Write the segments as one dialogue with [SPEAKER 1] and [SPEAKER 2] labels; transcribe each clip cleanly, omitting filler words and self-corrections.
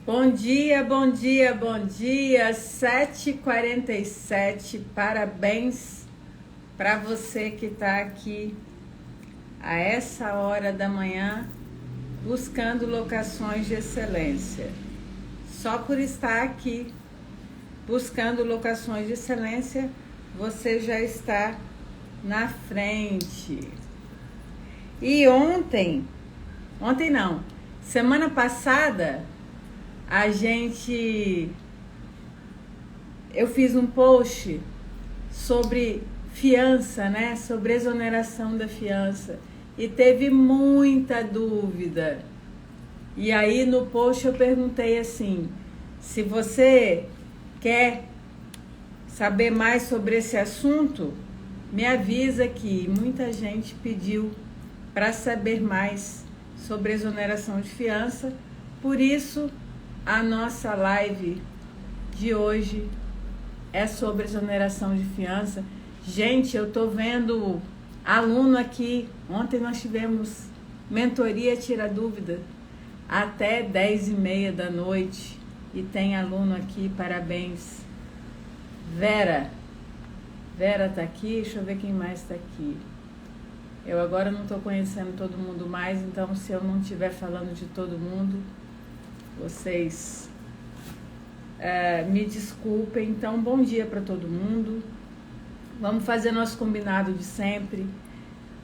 [SPEAKER 1] Bom dia, bom dia, bom dia, 7h47, parabéns para você que está aqui a essa hora da manhã buscando locações de excelência. Só por estar aqui buscando locações de excelência, você já está na frente. E semana passada, eu fiz um post sobre fiança, né? Sobre exoneração da fiança. E teve muita dúvida. E aí no post eu perguntei assim, se você quer saber mais sobre esse assunto, me avisa que muita gente pediu para saber mais sobre exoneração de fiança. Por isso, a nossa live de hoje é sobre exoneração de fiança. Gente, eu tô vendo aluno aqui. Ontem nós tivemos mentoria Tira Dúvida até 10h30 da noite. E tem aluno aqui, parabéns. Vera tá aqui, deixa eu ver quem mais tá aqui. Eu agora não tô conhecendo todo mundo mais, então se eu não estiver falando de todo mundo, vocês me desculpem. Então, bom dia para todo mundo. Vamos fazer nosso combinado de sempre.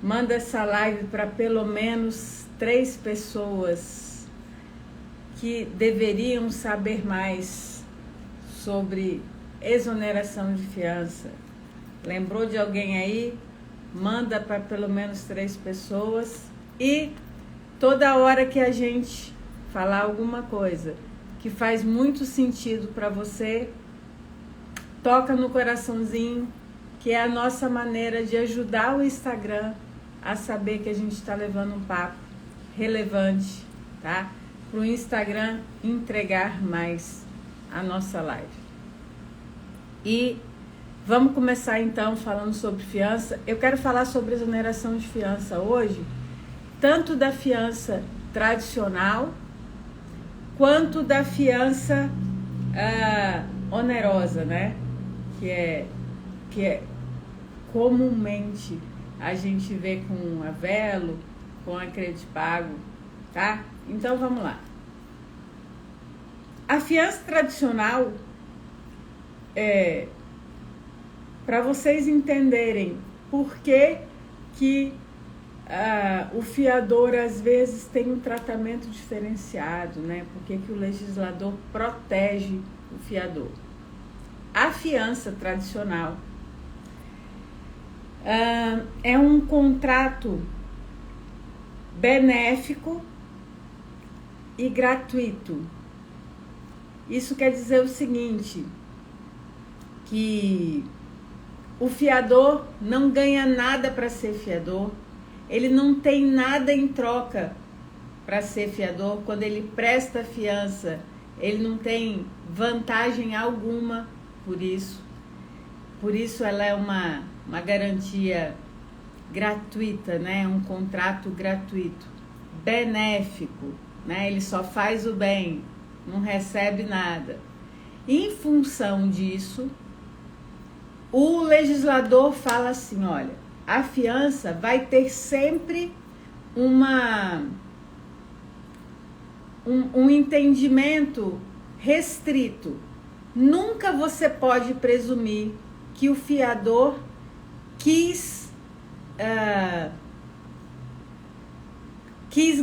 [SPEAKER 1] Manda essa live para pelo menos 3 pessoas que deveriam saber mais sobre exoneração de fiança. Lembrou de alguém aí? Manda para pelo menos 3 pessoas. E toda hora que a gente falar alguma coisa que faz muito sentido para você, toca no coraçãozinho, que é a nossa maneira de ajudar o Instagram a saber que a gente está levando um papo relevante, tá? Para o Instagram entregar mais a nossa live. E vamos começar então falando sobre fiança. Eu quero falar sobre exoneração de fiança hoje, tanto da fiança tradicional quanto da fiança onerosa, né? Que é comumente a gente vê com a Velo, com a Credipago, tá? Então vamos lá. A fiança tradicional para vocês entenderem por que o fiador às vezes tem um tratamento diferenciado, né? Por que o legislador protege o fiador? A fiança tradicional é um contrato benéfico e gratuito. Isso quer dizer o seguinte, que o fiador não ganha nada para ser fiador, ele não tem nada em troca para ser fiador. Quando ele presta fiança, ele não tem vantagem alguma por isso. Por isso ela é uma garantia gratuita, né? Um contrato gratuito, benéfico, né? Ele só faz o bem, não recebe nada. Em função disso, o legislador fala assim, olha, a fiança vai ter sempre um entendimento restrito. Nunca você pode presumir que o fiador quis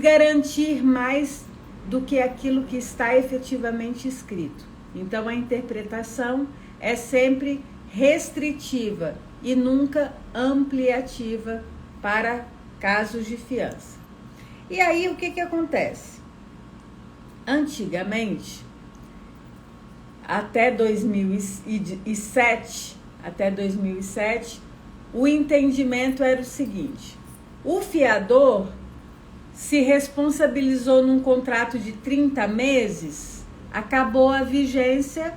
[SPEAKER 1] garantir mais do que aquilo que está efetivamente escrito. Então a interpretação é sempre restritiva e nunca ampliativa para casos de fiança. E aí o que acontece? Antigamente, até 2007, o entendimento era o seguinte: o fiador se responsabilizou num contrato de 30 meses, acabou a vigência.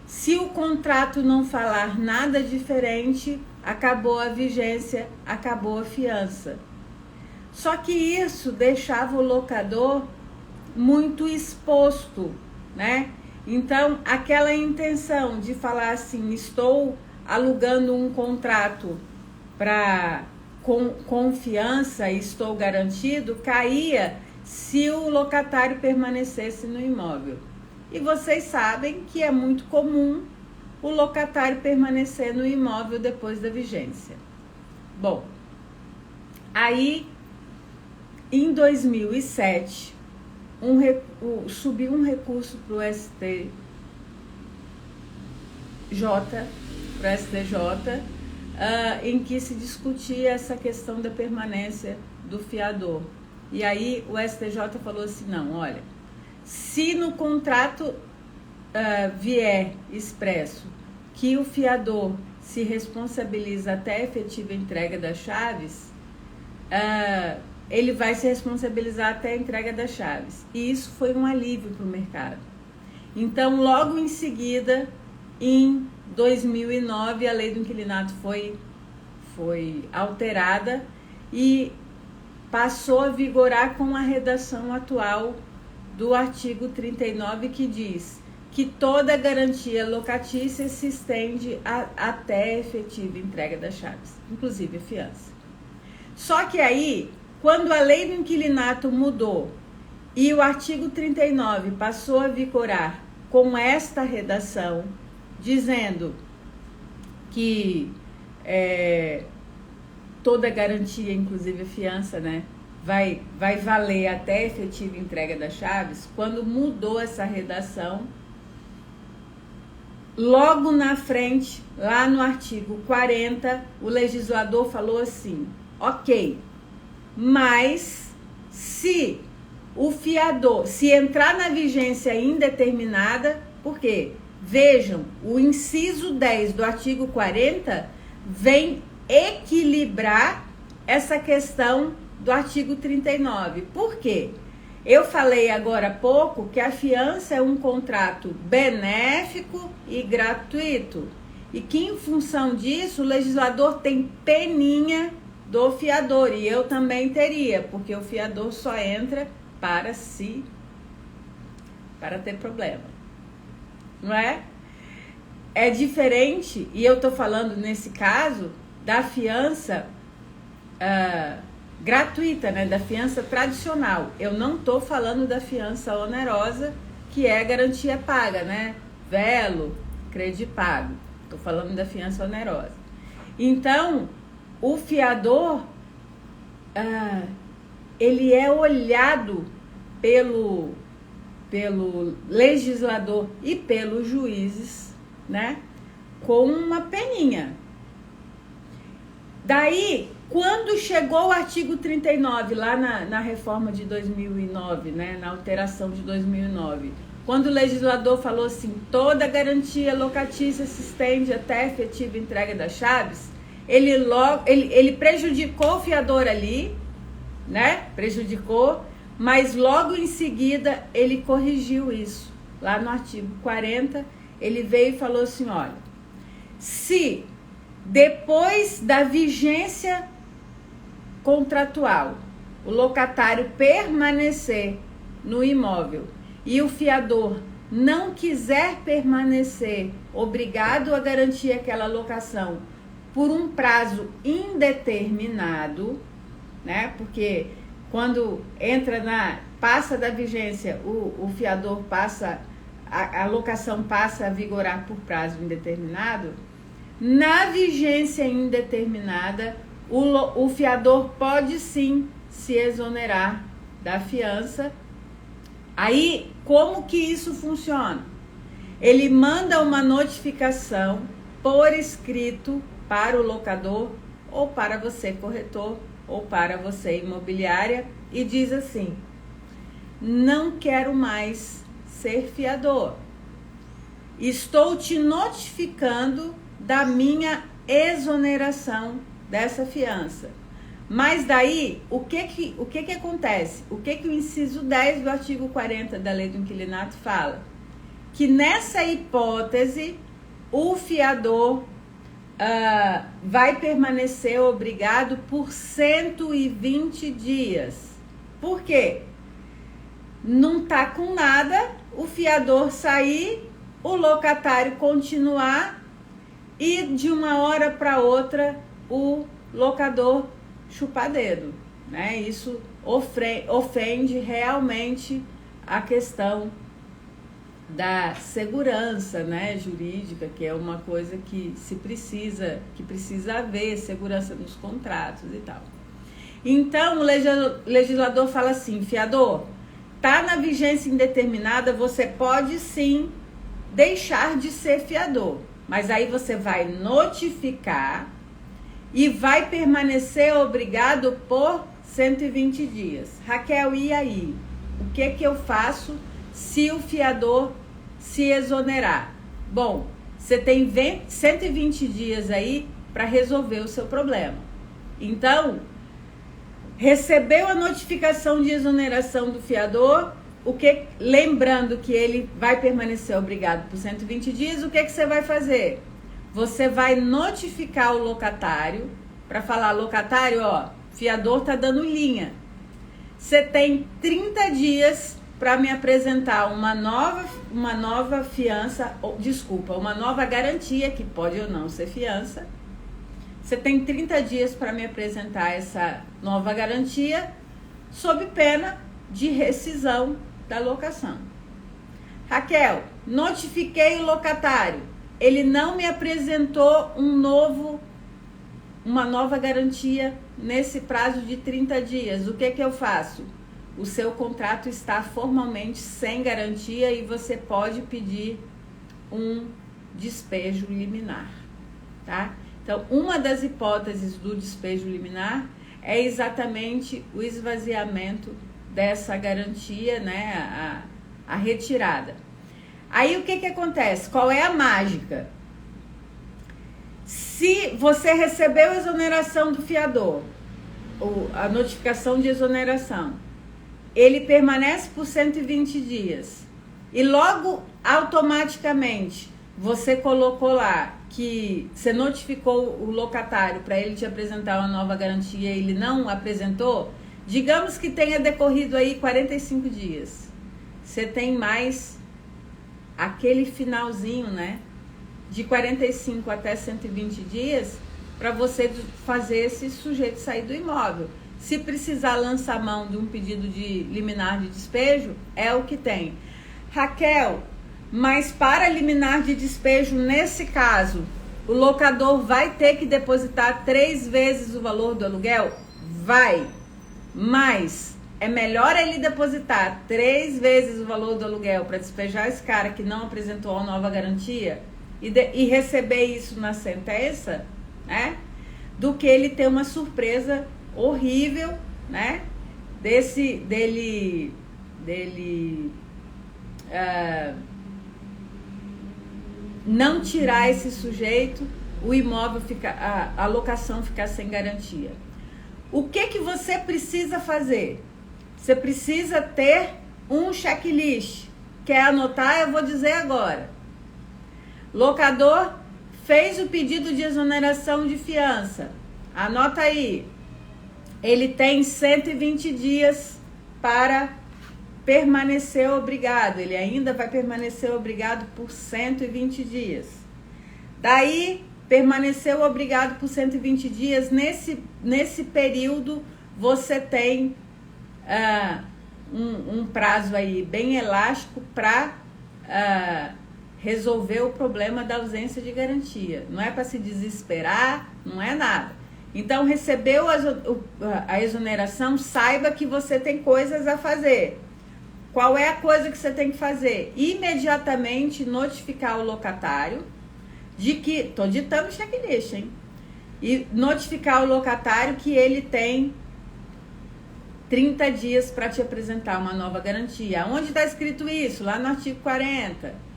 [SPEAKER 1] Se o contrato não falar nada diferente, acabou a vigência, acabou a fiança. Só que isso deixava o locador muito exposto né? Então, aquela intenção de falar assim, estou alugando um contrato com confiança, estou garantido, caía se o locatário permanecesse no imóvel. E vocês sabem que é muito comum o locatário permanecer no imóvel depois da vigência. Bom, aí em 2007 subiu um recurso para o STJ, em que se discutia essa questão da permanência do fiador. E aí o STJ falou assim, não, olha, se no contrato vier expresso que o fiador se responsabiliza até a efetiva entrega das chaves, ele vai se responsabilizar até a entrega das chaves. E isso foi um alívio para o mercado. Então, logo em seguida, em 2009, a lei do inquilinato foi alterada e passou a vigorar com a redação atual do artigo 39, que diz que toda garantia locatícia se estende até a efetiva entrega das chaves, inclusive a fiança. Só que aí, quando a lei do inquilinato mudou e o artigo 39 passou a vigorar com esta redação, dizendo que toda garantia, inclusive a fiança, né, vai valer até a efetiva entrega das chaves, quando mudou essa redação, logo na frente, lá no artigo 40, o legislador falou assim, ok, mas se o fiador, se entrar na vigência indeterminada, por quê? Vejam, o inciso 10 do artigo 40 vem equilibrar essa questão do artigo 39. Por quê? Eu falei agora há pouco que a fiança é um contrato benéfico e gratuito e que, em função disso, o legislador tem peninha do fiador, e eu também teria, porque o fiador só entra para ter problema, não é? É diferente, e eu estou falando nesse caso da fiança gratuita, né? Da fiança tradicional. Eu não estou falando da fiança onerosa, que é garantia paga, né? Velo, credipago. Estou falando da fiança onerosa. Então, o fiador, ele é olhado pelo legislador e pelos juízes, né, com uma peninha. Daí, quando chegou o artigo 39, lá na reforma de 2009, né, na alteração de 2009, quando o legislador falou assim, toda garantia locatícia se estende até a efetiva entrega das chaves, ele prejudicou o fiador ali, né? Prejudicou, mas logo em seguida ele corrigiu isso. Lá no artigo 40, ele veio e falou assim, olha, se depois da vigência contratual o locatário permanecer no imóvel e o fiador não quiser permanecer obrigado a garantir aquela locação por um prazo indeterminado, né? Porque quando passa da vigência, o fiador passa, a locação passa a vigorar por prazo indeterminado. Na vigência indeterminada, o fiador pode sim se exonerar da fiança. Aí, como que isso funciona? Ele manda uma notificação por escrito para o locador, ou para você, corretor, ou para você, imobiliária, e diz assim, não quero mais ser fiador. Estou te notificando da minha exoneração dessa fiança. Mas daí, o que acontece? O que o inciso 10 do artigo 40 da Lei do Inquilinato fala? Que nessa hipótese, o fiador vai permanecer obrigado por 120 dias. Por quê? não tá com nada, o fiador sair, o locatário continuar e de uma hora para outra o locador chupar dedo, né? Isso ofende realmente a questão da segurança, né, jurídica, que é uma coisa que precisa haver segurança nos contratos e tal. Então o legislador fala assim: fiador, tá na vigência indeterminada, você pode sim deixar de ser fiador, mas aí você vai notificar e vai permanecer obrigado por 120 dias. Raquel, e aí? O que eu faço se o fiador se exonerar? Bom, você tem 120 dias aí para resolver o seu problema. Então, recebeu a notificação de exoneração do fiador, lembrando que ele vai permanecer obrigado por 120 dias, o que você vai fazer? Você vai notificar o locatário para falar: locatário, ó, fiador tá dando linha. Você tem 30 dias para me apresentar uma nova fiança, uma nova garantia, que pode ou não ser fiança. Você tem 30 dias para me apresentar essa nova garantia, sob pena de rescisão da locação. Raquel, notifiquei o locatário, ele não me apresentou uma nova garantia nesse prazo de 30 dias. O que eu faço? O seu contrato está formalmente sem garantia e você pode pedir um despejo liminar, tá? Então, uma das hipóteses do despejo liminar é exatamente o esvaziamento dessa garantia, né? A retirada. Aí o que acontece? Qual é a mágica? Se você recebeu a exoneração do fiador, a notificação de exoneração, ele permanece por 120 dias e logo automaticamente você colocou lá que você notificou o locatário para ele te apresentar uma nova garantia e ele não apresentou, digamos que tenha decorrido aí 45 dias. Você tem mais aquele finalzinho, né? De 45 até 120 dias para você fazer esse sujeito sair do imóvel. Se precisar lançar mão de um pedido de liminar de despejo, é o que tem. Raquel, mas para liminar de despejo, nesse caso, o locador vai ter que depositar 3 vezes o valor do aluguel? Vai, mas é melhor ele depositar 3 vezes o valor do aluguel para despejar esse cara que não apresentou a nova garantia e receber isso na sentença, né? Do que ele ter uma surpresa horrível, né? Dele não tirar esse sujeito, o imóvel a locação ficar sem garantia. O que você precisa fazer? Você precisa ter um checklist. Quer anotar? Eu vou dizer agora. Locador fez o pedido de exoneração de fiança. Anota aí. Ele tem 120 dias para permanecer obrigado. Ele ainda vai permanecer obrigado por 120 dias. Daí, permaneceu obrigado por 120 dias. Nesse período, você tem um prazo aí bem elástico para resolver o problema da ausência de garantia. Não é para se desesperar, não é nada. Então, recebeu a exoneração, saiba que você tem coisas a fazer. Qual é a coisa que você tem que fazer? Imediatamente notificar o locatário de que... Estou ditando checklist, hein? E notificar o locatário que ele tem 30 dias para te apresentar uma nova garantia. Onde está escrito isso? Lá no artigo 40.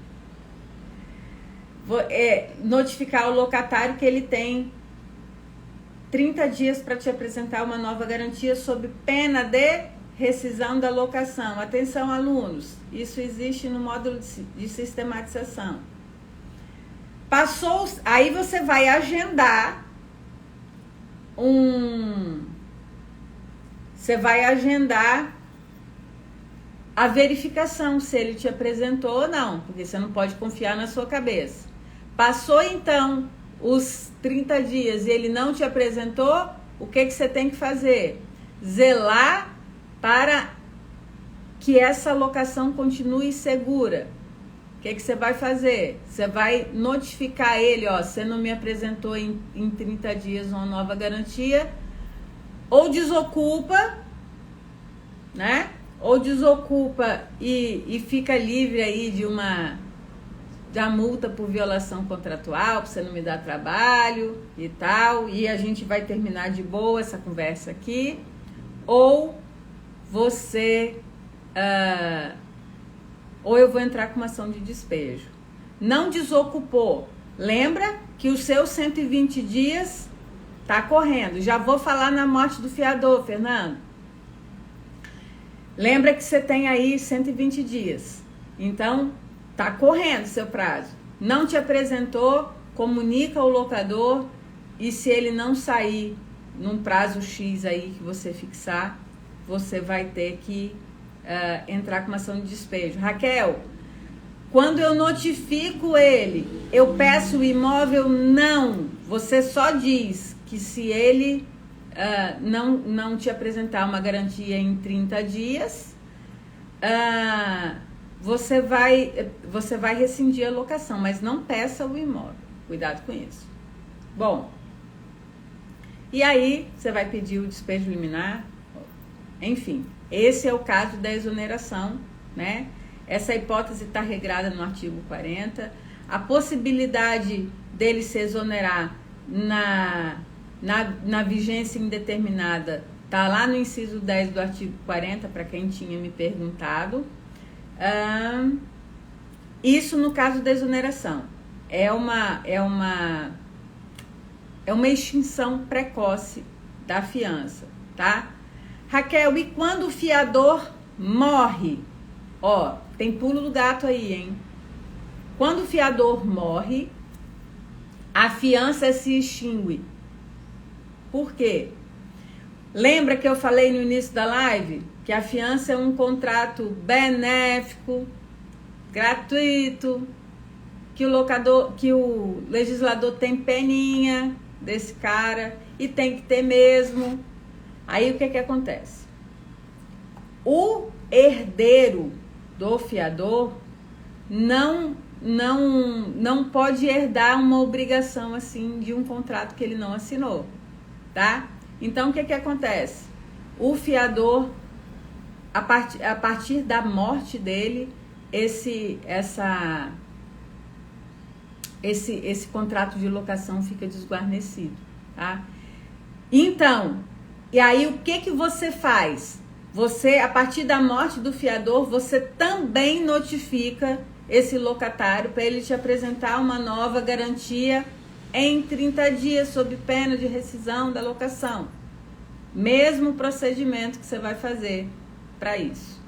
[SPEAKER 1] Notificar o locatário que ele tem 30 dias para te apresentar uma nova garantia sob pena de rescisão da locação. Atenção, alunos, isso existe no módulo de sistematização. Passou, aí você vai agendar a verificação se ele te apresentou ou não, porque você não pode confiar na sua cabeça. Passou então os 30 dias e ele não te apresentou, o que você tem que fazer? Zelar para que essa locação continue segura. O que você vai fazer? Você vai notificar ele, ó, você não me apresentou em 30 dias uma nova garantia, ou desocupa, né? Ou desocupa e fica livre aí da multa por violação contratual, pra você não me dar trabalho e tal, e a gente vai terminar de boa essa conversa aqui. Ou você... ou eu vou entrar com uma ação de despejo. Não desocupou. Lembra que os seus 120 dias tá correndo. Já vou falar na morte do fiador, Fernando. Lembra que você tem aí 120 dias. Então, tá correndo seu prazo. Não te apresentou, comunica ao locador, e se ele não sair num prazo X aí que você fixar, você vai ter que entrar com uma ação de despejo. Raquel, quando eu notifico ele, eu peço o imóvel? Não. Você só diz que se ele não te apresentar uma garantia em 30 dias, você vai rescindir a locação, mas não peça o imóvel. Cuidado com isso. Bom, e aí você vai pedir o despejo liminar. Enfim, esse é o caso da exoneração, né? Essa hipótese está regrada no artigo 40. A possibilidade dele se exonerar na vigência indeterminada está lá no inciso 10 do artigo 40, para quem tinha me perguntado. Isso no caso da exoneração. É uma extinção precoce da fiança, tá? Raquel, e quando o fiador morre? Ó, tem pulo do gato aí, hein? Quando o fiador morre, a fiança se extingue. Por quê? Lembra que eu falei no início da live que a fiança é um contrato benéfico, gratuito, que o legislador tem peninha desse cara e tem que ter mesmo. Aí o que acontece? O herdeiro do fiador não pode herdar uma obrigação assim de um contrato que ele não assinou, tá? Então o que acontece? O fiador, a partir da morte dele, esse contrato de locação fica desguarnecido, tá? Então, e aí o que você faz? Você, a partir da morte do fiador, você também notifica esse locatário para ele te apresentar uma nova garantia em 30 dias, sob pena de rescisão da locação. Mesmo procedimento que você vai fazer para isso.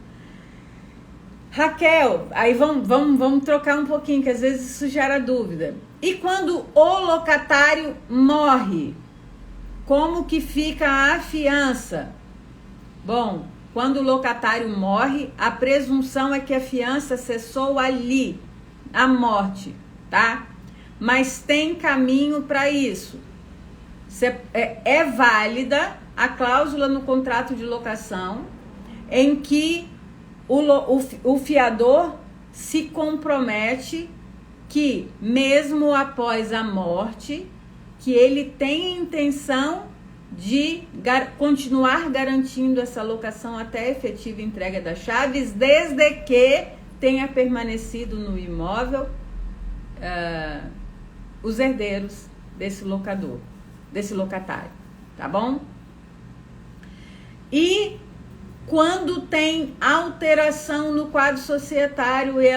[SPEAKER 1] Raquel, aí vamos trocar um pouquinho, que às vezes isso gera dúvida. E quando o locatário morre, como que fica a fiança? Bom, quando o locatário morre, a presunção é que a fiança cessou ali, a morte, tá? Mas tem caminho para isso. É válida a cláusula no contrato de locação em que o fiador se compromete que, mesmo após a morte, que ele tem intenção de continuar garantindo essa locação até a efetiva entrega das chaves, desde que tenha permanecido no imóvel os herdeiros desse locatário, tá bom? E quando tem alteração no quadro societário e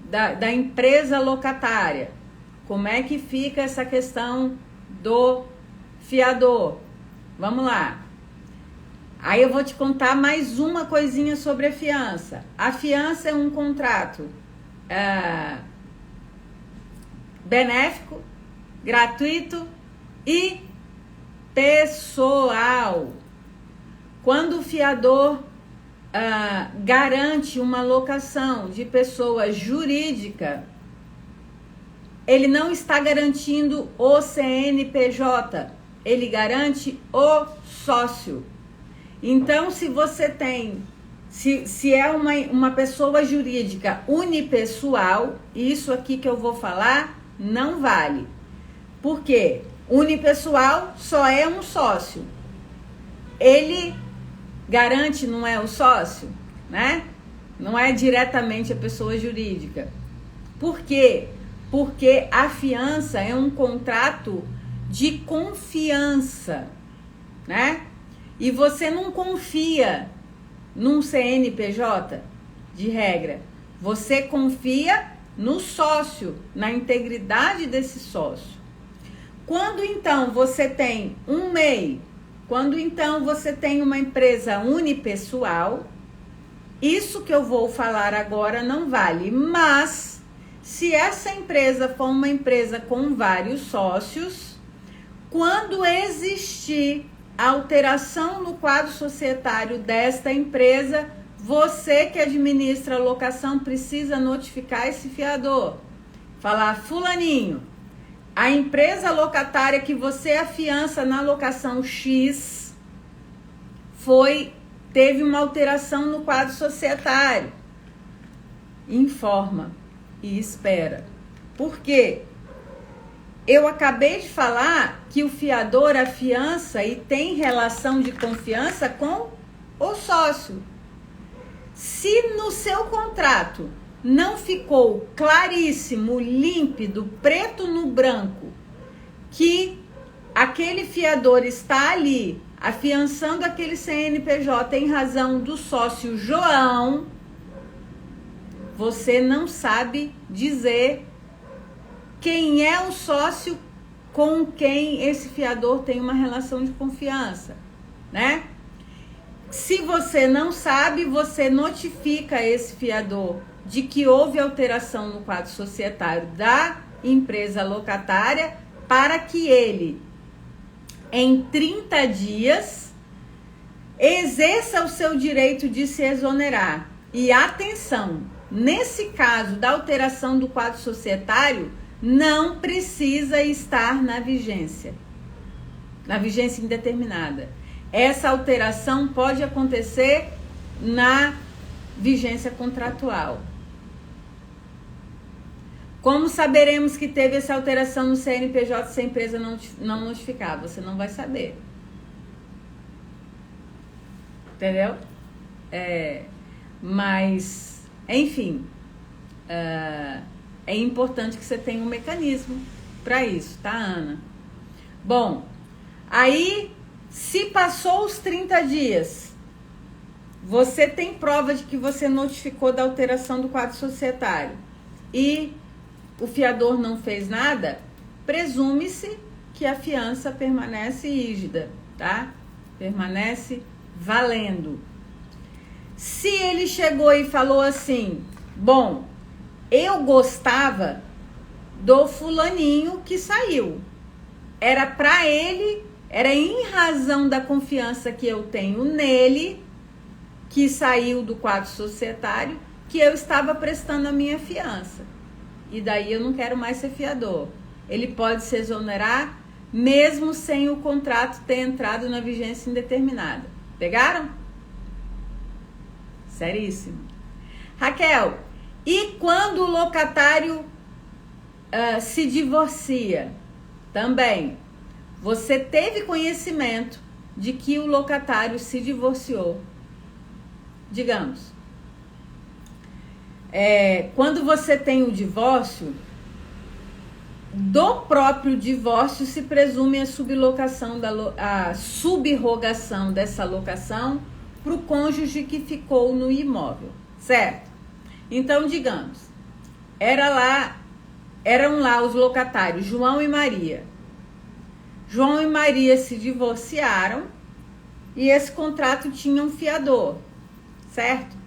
[SPEAKER 1] da empresa locatária, como é que fica essa questão do fiador? Vamos lá. Aí eu vou te contar mais uma coisinha sobre a fiança. A fiança é um contrato benéfico, gratuito e pessoal. Quando o fiador garante uma locação de pessoa jurídica, ele não está garantindo o CNPJ, ele garante o sócio. Então, se você tem, se é uma pessoa jurídica unipessoal, isso aqui que eu vou falar não vale. Por quê? Unipessoal só é um sócio. Ele garante, não é o sócio, né? Não é diretamente a pessoa jurídica. Por quê? Porque a fiança é um contrato de confiança, né? E você não confia num CNPJ, de regra. Você confia no sócio, na integridade desse sócio. Quando então você tem um MEI, quando então você tem uma empresa unipessoal, isso que eu vou falar agora não vale. Mas, se essa empresa for uma empresa com vários sócios, quando existir alteração no quadro societário desta empresa, você que administra a locação precisa notificar esse fiador. Falar, fulaninho, a empresa locatária que você afiança na locação X teve uma alteração no quadro societário. Informa e espera. Por quê? Eu acabei de falar que o fiador afiança e tem relação de confiança com o sócio. Se no seu contrato não ficou claríssimo, límpido, preto no branco, que aquele fiador está ali afiançando aquele CNPJ em razão do sócio João, você não sabe dizer quem é o sócio com quem esse fiador tem uma relação de confiança, né? Se você não sabe, você notifica esse fiador de que houve alteração no quadro societário da empresa locatária para que ele, em 30 dias, exerça o seu direito de se exonerar. E atenção, nesse caso da alteração do quadro societário, não precisa estar na vigência indeterminada. Essa alteração pode acontecer na vigência contratual. Como saberemos que teve essa alteração no CNPJ se a empresa não notificar? Você não vai saber. Entendeu? Mas, enfim, é importante que você tenha um mecanismo para isso, tá, Ana? Bom, aí, se passou os 30 dias, você tem prova de que você notificou da alteração do quadro societário e o fiador não fez nada, presume-se que a fiança permanece rígida, tá? Permanece valendo. Se ele chegou e falou assim, bom, eu gostava do fulaninho que saiu. Era para ele, era em razão da confiança que eu tenho nele, que saiu do quadro societário, que eu estava prestando a minha fiança. E daí eu não quero mais ser fiador. Ele pode se exonerar, mesmo sem o contrato ter entrado na vigência indeterminada. Pegaram? Seríssimo. Raquel, e quando o locatário se divorcia? Também, você teve conhecimento de que o locatário se divorciou. Digamos, quando você tem o divórcio, do próprio divórcio se presume a subrogação dessa locação para o cônjuge que ficou no imóvel, certo? Então, digamos, eram lá os locatários João e Maria. João e Maria se divorciaram e esse contrato tinha um fiador, certo?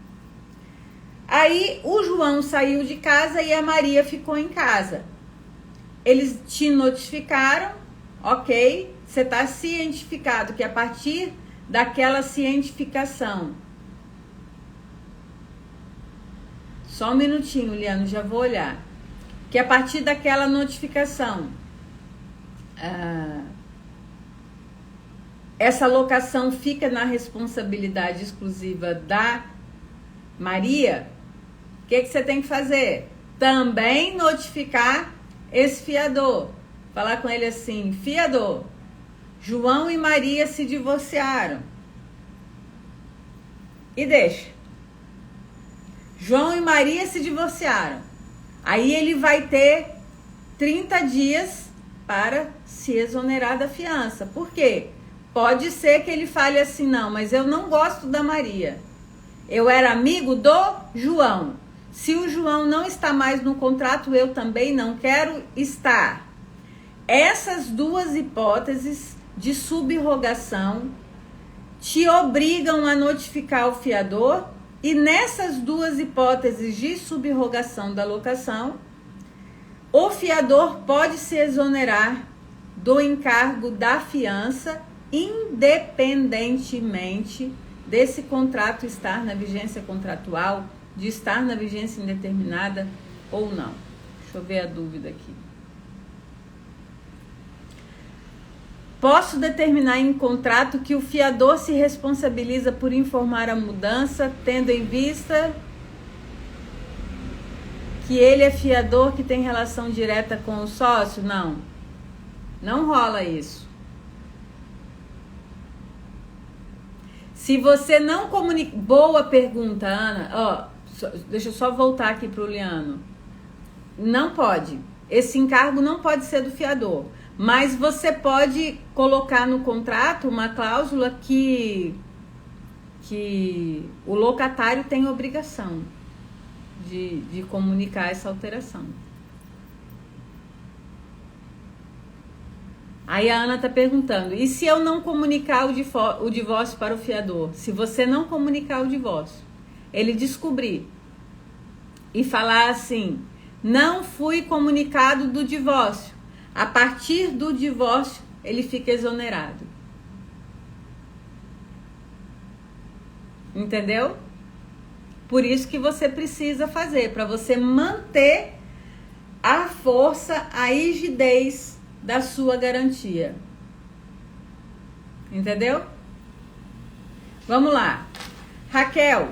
[SPEAKER 1] Aí o João saiu de casa e a Maria ficou em casa. Eles te notificaram, ok, você está cientificado que a partir daquela cientificação Só um minutinho, Liano, já vou olhar. Que a partir daquela notificação, essa locação fica na responsabilidade exclusiva da Maria, o que você tem que fazer? Também notificar esse fiador. Falar com ele assim: fiador, João e Maria se divorciaram. E deixa. João e Maria se divorciaram. Aí ele vai ter 30 dias para se exonerar da fiança. Por quê? Pode ser que ele fale assim: não, mas eu não gosto da Maria. Eu era amigo do João. Se o João não está mais no contrato, eu também não quero estar. Essas duas hipóteses de subrogação te obrigam a notificar o fiador, e nessas duas hipóteses de subrogação da locação, o fiador pode se exonerar do encargo da fiança, independentemente desse contrato estar na vigência contratual, de estar na vigência indeterminada ou não. Deixa eu ver a dúvida aqui. Posso determinar em contrato que o fiador se responsabiliza por informar a mudança, tendo em vista que ele é fiador que tem relação direta com o sócio? Não. Não rola isso. Se você não comunica... Boa pergunta, Ana. Deixa eu só voltar aqui para o Liano. Não pode. Esse encargo não pode ser do fiador. Mas você pode colocar no contrato uma cláusula que o locatário tem obrigação de comunicar essa alteração. Aí a Ana está perguntando: e se eu não comunicar o divórcio para o fiador? Se você não comunicar o divórcio, ele descobrir e falar assim: não fui comunicado do divórcio. A partir do divórcio, ele fica exonerado. Entendeu? Por isso que você precisa fazer, para você manter a força, a rigidez da sua garantia. Entendeu? Vamos lá. Raquel.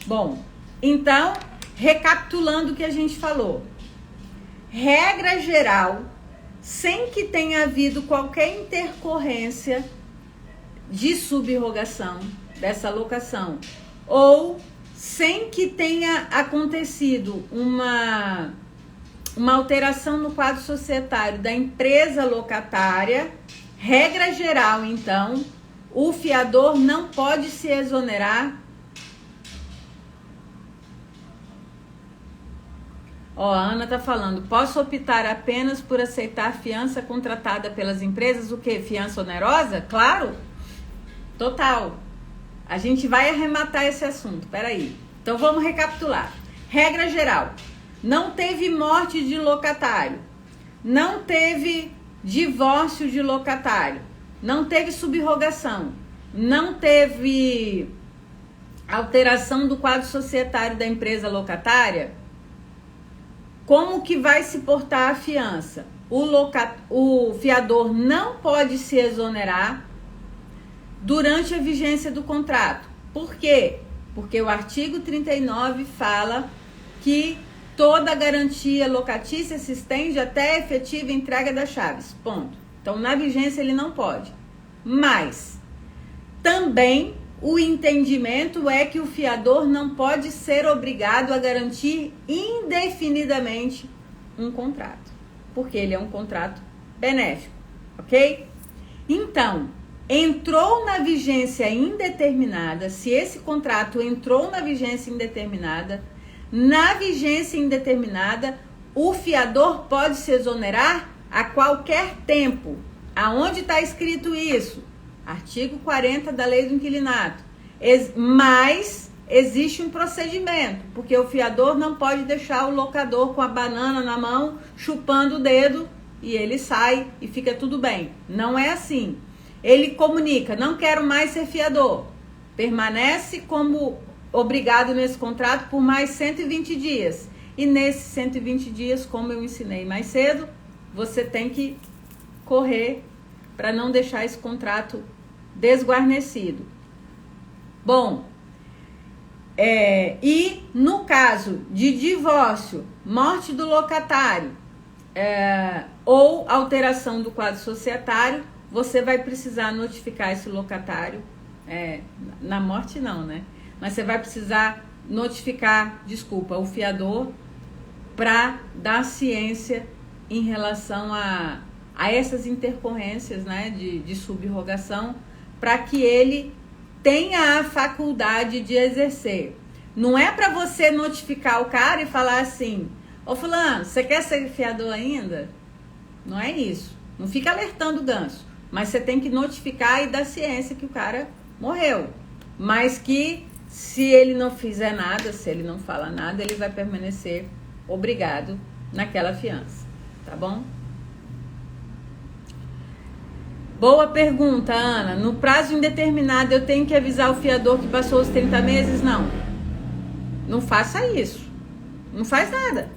[SPEAKER 1] Bom, então, recapitulando o que a gente falou. Regra geral, sem que tenha havido qualquer intercorrência de subrogação dessa locação, ou sem que tenha acontecido uma alteração no quadro societário da empresa locatária, regra geral, então, o fiador não pode se exonerar. A Ana tá falando: posso optar apenas por aceitar fiança contratada pelas empresas? O quê? Fiança onerosa? Claro, total. A gente vai arrematar esse assunto, peraí. Então vamos recapitular. Regra geral: não teve morte de locatário, não teve divórcio de locatário, não teve subrogação, não teve alteração do quadro societário da empresa locatária. Como que vai se portar a fiança? O fiador não pode se exonerar durante a vigência do contrato. Por quê? Porque o artigo 39 fala que toda garantia locatícia se estende até a efetiva entrega das chaves. Ponto. Então, na vigência ele não pode. Mas também o entendimento é que o fiador não pode ser obrigado a garantir indefinidamente um contrato, porque ele é um contrato benéfico, ok? Então, entrou na vigência indeterminada, se esse contrato entrou na vigência indeterminada, o fiador pode se exonerar a qualquer tempo. Aonde está escrito isso? Artigo 40 da Lei do Inquilinato. Mas existe um procedimento, porque o fiador não pode deixar o locador com a banana na mão, chupando o dedo, e ele sai e fica tudo bem. Não é assim. Ele comunica: não quero mais ser fiador. Permanece como obrigado nesse contrato por mais 120 dias. E nesses 120 dias, como eu ensinei mais cedo, você tem que correr para não deixar esse contrato desguarnecido. Bom, e no caso de divórcio, morte do locatário ou alteração do quadro societário, você vai precisar notificar esse locatário, na morte não, né? Mas você vai precisar notificar, o fiador para dar ciência em relação a essas intercorrências, né, de subrogação, para que ele tenha a faculdade de exercer. Não é para você notificar o cara e falar assim: ô fulano, você quer ser fiador ainda? Não é isso. Não fica alertando o ganso. Mas você tem que notificar e dar ciência que o cara morreu. Mas que se ele não fizer nada, se ele não fala nada, ele vai permanecer obrigado naquela fiança. Tá bom? Boa pergunta, Ana. No prazo indeterminado eu tenho que avisar o fiador que passou os 30 meses? Não. Não faça isso. Não faz nada.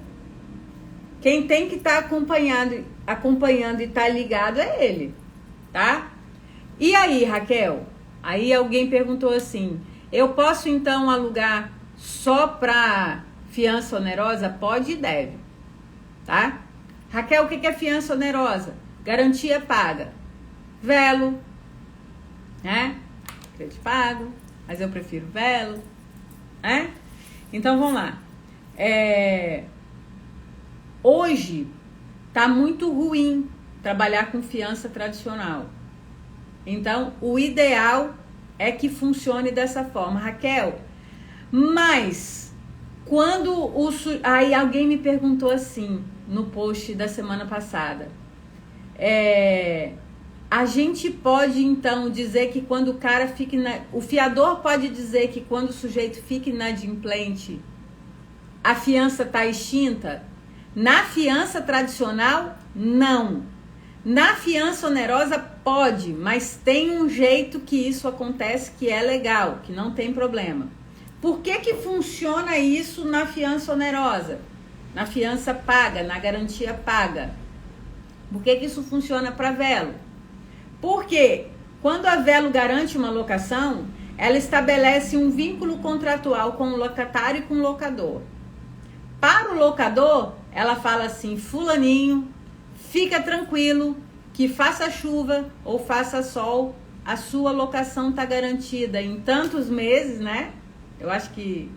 [SPEAKER 1] Quem tem que estar acompanhando e estar ligado é ele, tá? E aí, Raquel? Aí alguém perguntou assim: eu posso então alugar só para fiança onerosa? Pode e deve, tá? Raquel, o que é fiança onerosa? Garantia paga. Velo, né? Crédito pago, mas eu prefiro velo, né? Então vamos lá. Hoje tá muito ruim trabalhar com fiança tradicional. Então o ideal é que funcione dessa forma, Raquel. Mas quando aí alguém me perguntou assim no post da semana passada, a gente pode então dizer que quando o cara fica o fiador pode dizer que quando o sujeito fica inadimplente, a fiança está extinta? Na fiança tradicional, não. Na fiança onerosa pode, mas tem um jeito que isso acontece que é legal, que não tem problema. Por que funciona isso na fiança onerosa? Na fiança paga, na garantia paga? Por que isso funciona para velo? Porque quando a velo garante uma locação, ela estabelece um vínculo contratual com o locatário e com o locador. Para o locador, ela fala assim: fulaninho, fica tranquilo que faça chuva ou faça sol, a sua locação está garantida em tantos meses, né? Eu acho que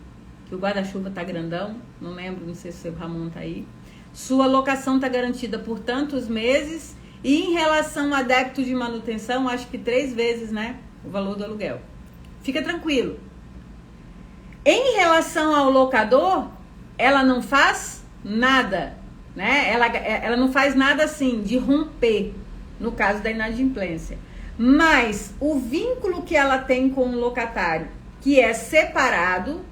[SPEAKER 1] o guarda-chuva está grandão, não lembro, não sei se o seu Ramon está aí. Sua locação está garantida por tantos meses. E em relação a débito de manutenção, acho que 3 vezes, né, o valor do aluguel. Fica tranquilo. Em relação ao locador, ela não faz nada, né? Ela não faz nada assim de romper, no caso da inadimplência. Mas o vínculo que ela tem com o locatário, que é separado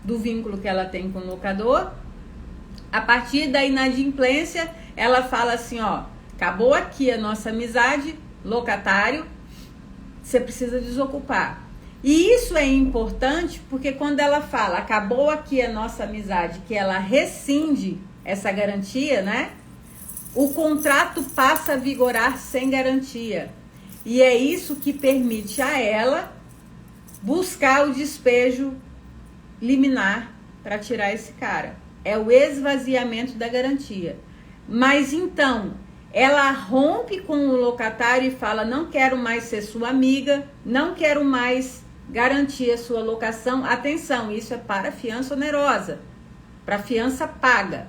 [SPEAKER 1] do vínculo que ela tem com o locador, a partir da inadimplência, ela fala assim, ó: acabou aqui a nossa amizade, locatário, você precisa desocupar. E isso é importante porque quando ela fala acabou aqui a nossa amizade, que ela rescinde essa garantia, né? O contrato passa a vigorar sem garantia. E é isso que permite a ela buscar o despejo liminar para tirar esse cara. É o esvaziamento da garantia. Mas então, ela rompe com o locatário e fala: não quero mais ser sua amiga, não quero mais garantir a sua locação. Atenção, isso é para fiança onerosa, para fiança paga.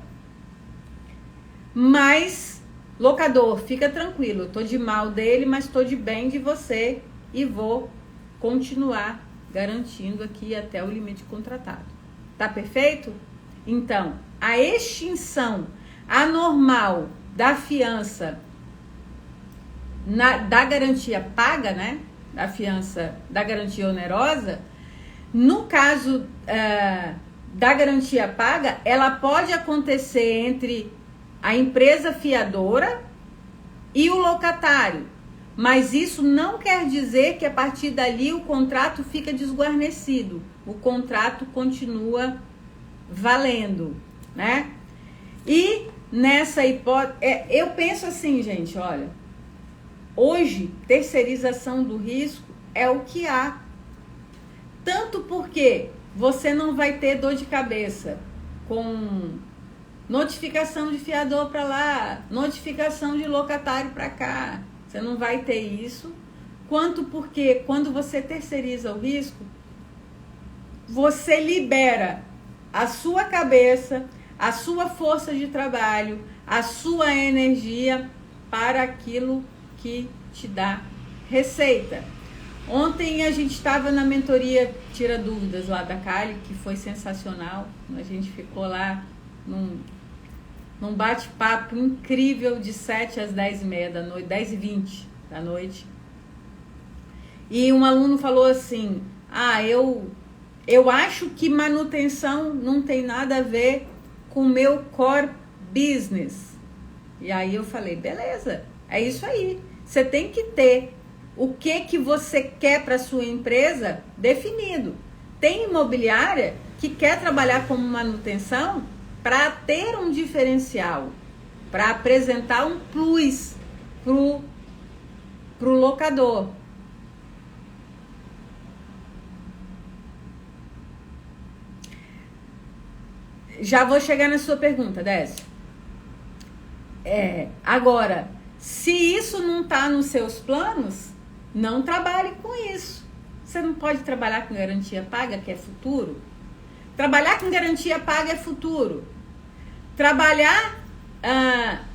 [SPEAKER 1] Mas, locador, fica tranquilo, eu tô de mal dele, mas tô de bem de você e vou continuar garantindo aqui até o limite contratado. Tá perfeito? Então, a extinção anormal da fiança da garantia paga, né? Da fiança da garantia onerosa, no caso da garantia paga, ela pode acontecer entre a empresa fiadora e o locatário, mas isso não quer dizer que a partir dali o contrato fica desguarnecido. o contrato continua valendo, né? E nessa hipótese, eu penso assim, gente, olha, hoje terceirização do risco é o que há. Tanto porque você não vai ter dor de cabeça com notificação de fiador para lá, notificação de locatário para cá. Você não vai ter isso. Quanto porque quando você terceiriza o risco, você libera a sua cabeça, a sua força de trabalho, a sua energia para aquilo que te dá receita. Ontem a gente estava na mentoria Tira Dúvidas lá da Cali, que foi sensacional. A gente ficou lá num bate-papo incrível de 7 às 10h30 da noite, 10h20 da noite. E um aluno falou assim, eu acho que manutenção não tem nada a ver com o meu core business. E aí eu falei, beleza, é isso aí. Você tem que ter o que você quer para sua empresa definido. Tem imobiliária que quer trabalhar como manutenção para ter um diferencial, para apresentar um plus pro locador. Já vou chegar na sua pergunta, Décio. Agora, se isso não está nos seus planos, não trabalhe com isso. Você não pode trabalhar com garantia paga, que é futuro. Trabalhar com garantia paga é futuro. Trabalhar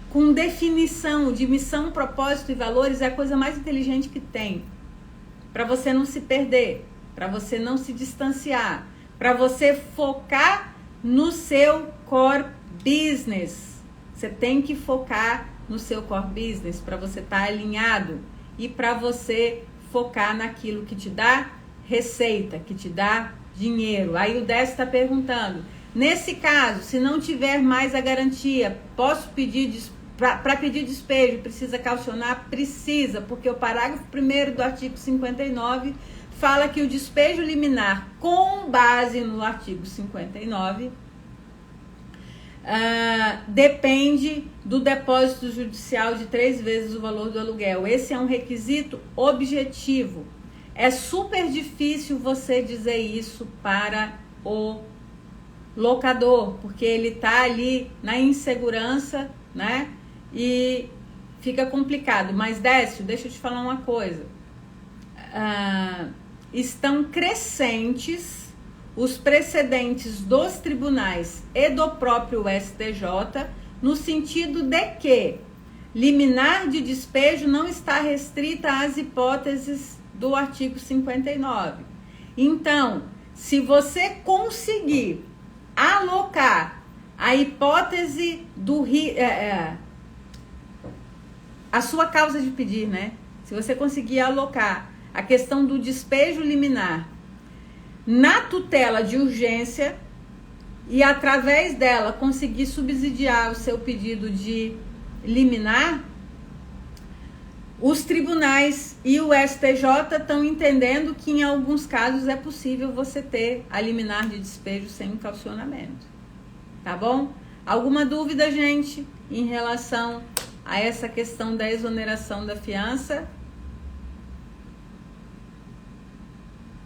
[SPEAKER 1] com definição de missão, propósito e valores é a coisa mais inteligente que tem. Para você não se perder, para você não se distanciar, para você focar no seu core business. Você tem que focar no seu core business para você estar alinhado e para você focar naquilo que te dá receita, que te dá dinheiro. Aí o Décio está perguntando, nesse caso, se não tiver mais a garantia, posso pedir, para pedir despejo, precisa caucionar? Precisa, porque o parágrafo 1º do artigo 59 fala que o despejo liminar, com base no artigo 59, depende do depósito judicial de 3 vezes o valor do aluguel. Esse é um requisito objetivo. É super difícil você dizer isso para o locador, porque ele está ali na insegurança, né? E fica complicado. Mas, Décio, deixa eu te falar uma coisa. Estão crescentes os precedentes dos tribunais e do próprio STJ, no sentido de que liminar de despejo não está restrita às hipóteses do artigo 59. Então, se você conseguir alocar a hipótese do a sua causa de pedir, né? Se você conseguir alocar a questão do despejo liminar na tutela de urgência e através dela conseguir subsidiar o seu pedido de liminar, os tribunais e o STJ estão entendendo que em alguns casos é possível você ter a liminar de despejo sem caucionamento. Tá bom? Alguma dúvida, gente, em relação a essa questão da exoneração da fiança?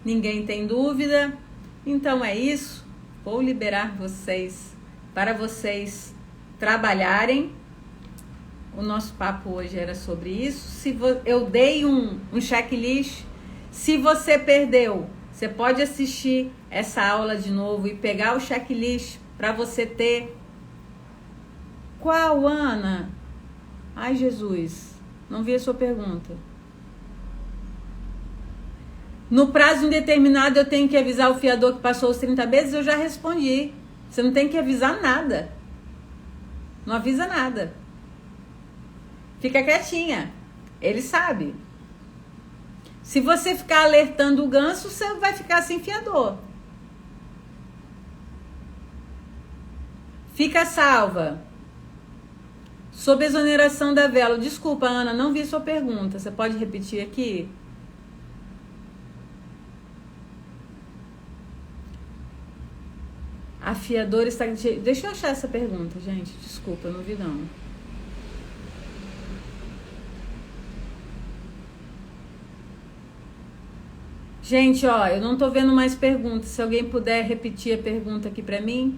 [SPEAKER 1] Ninguém tem dúvida? Então é isso. Vou liberar vocês para vocês trabalharem. O nosso papo hoje era sobre isso. Eu dei um checklist. Se você perdeu, você pode assistir essa aula de novo e pegar o checklist para você ter. Qual, Ana? Ai, Jesus, não vi a sua pergunta. No prazo indeterminado eu tenho que avisar o fiador que passou os 30 meses? Eu já respondi. Você não tem que avisar nada. Não avisa nada. Fica quietinha. Ele sabe. Se você ficar alertando o ganso, você vai ficar sem fiador. Fica salva. Sobre exoneração da vela. Desculpa, Ana, não vi sua pergunta. Você pode repetir aqui? A fiadora está... Deixa eu achar essa pergunta, gente. Desculpa, eu não vi não. Gente, ó, eu não tô vendo mais perguntas. Se alguém puder repetir a pergunta aqui pra mim.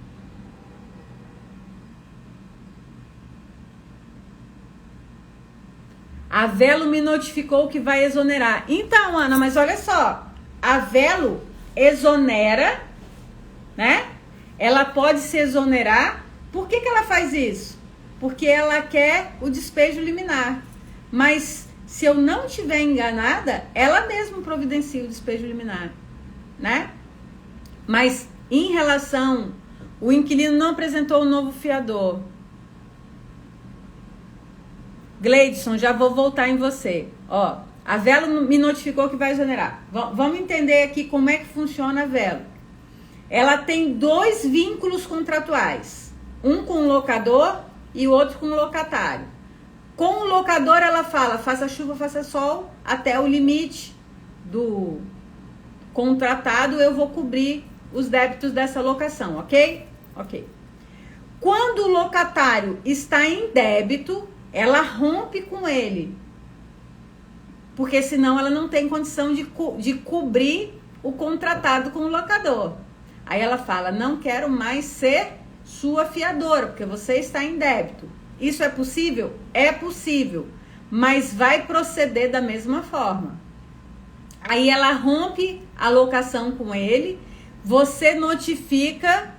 [SPEAKER 1] A Velo me notificou que vai exonerar. Então, Ana, mas olha só. A Velo exonera, né? Ela pode se exonerar. Por que ela faz isso? Porque ela quer o despejo liminar. Mas se eu não estiver enganada, ela mesma providencia o despejo liminar, né? Mas em relação, o inquilino não apresentou o novo fiador. Gleidson, já vou voltar em você. Ó, a Velo me notificou que vai exonerar. Vamos entender aqui como é que funciona a Velo. Ela tem 2 vínculos contratuais. Um com o locador e o outro com o locatário. Com o locador ela fala, faça chuva, faça sol, até o limite do contratado eu vou cobrir os débitos dessa locação, ok? Ok. Quando o locatário está em débito, ela rompe com ele. Porque senão ela não tem condição de cobrir o contratado com o locador. Aí ela fala, não quero mais ser sua fiadora, porque você está em débito. Isso é possível? É possível, mas vai proceder da mesma forma. Aí ela rompe a locação com ele, você notifica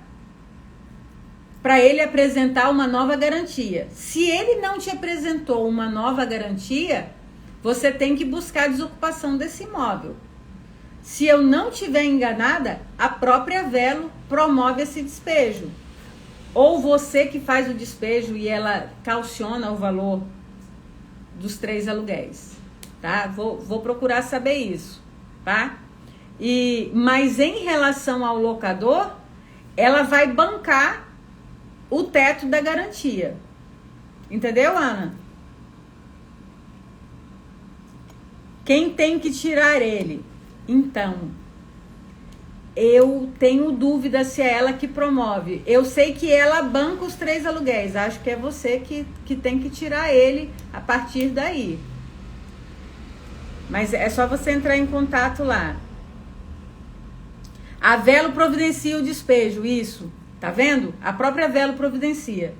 [SPEAKER 1] para ele apresentar uma nova garantia. Se ele não te apresentou uma nova garantia, você tem que buscar a desocupação desse imóvel. Se eu não estiver enganada, a própria Velo promove esse despejo. Ou você que faz o despejo e ela calciona o valor dos 3 aluguéis, tá? Vou procurar saber isso, tá? Mas em relação ao locador, ela vai bancar o teto da garantia. Entendeu, Ana? Quem tem que tirar ele? Então, eu tenho dúvida se é ela que promove. Eu sei que ela banca os 3 aluguéis. Acho que é você que tem que tirar ele a partir daí. Mas é só você entrar em contato lá. A Velo providencia o despejo, isso. Tá vendo? A própria Velo providencia.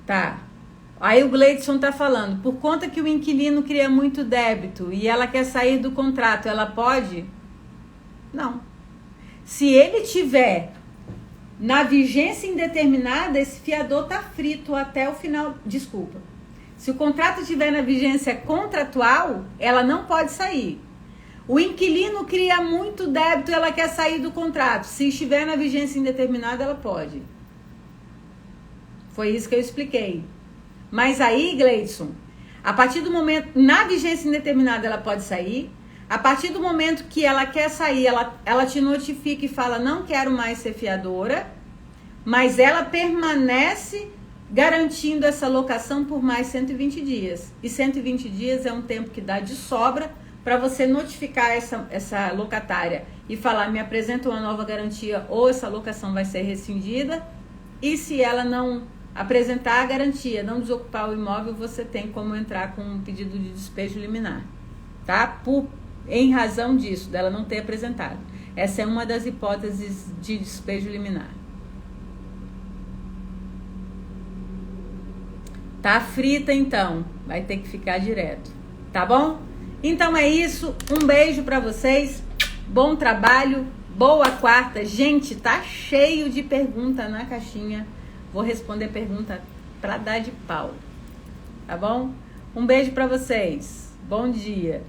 [SPEAKER 1] Tá. Aí o Gleidson tá falando, por conta que o inquilino cria muito débito e ela quer sair do contrato, ela pode? Não. Se ele tiver na vigência indeterminada, esse fiador tá frito até o final. Desculpa. Se o contrato estiver na vigência contratual, ela não pode sair. O inquilino cria muito débito e ela quer sair do contrato. Se estiver na vigência indeterminada, ela pode. Foi isso que eu expliquei. Mas aí, Gleidson, a partir do momento, na vigência indeterminada ela pode sair, a partir do momento que ela quer sair, ela te notifica e fala, não quero mais ser fiadora, mas ela permanece garantindo essa locação por mais 120 dias. E 120 dias é um tempo que dá de sobra para você notificar essa locatária e falar, me apresenta uma nova garantia ou essa locação vai ser rescindida. E se ela não apresentar a garantia, não desocupar o imóvel, você tem como entrar com um pedido de despejo liminar, tá? Em razão disso, dela não ter apresentado. Essa é uma das hipóteses de despejo liminar. Tá frita, então. Vai ter que ficar direto, tá bom? Então é isso. Um beijo pra vocês. Bom trabalho. Boa quarta. Gente, tá cheio de pergunta na caixinha. Vou responder pergunta pra dar de pau. Tá bom? Um beijo pra vocês. Bom dia.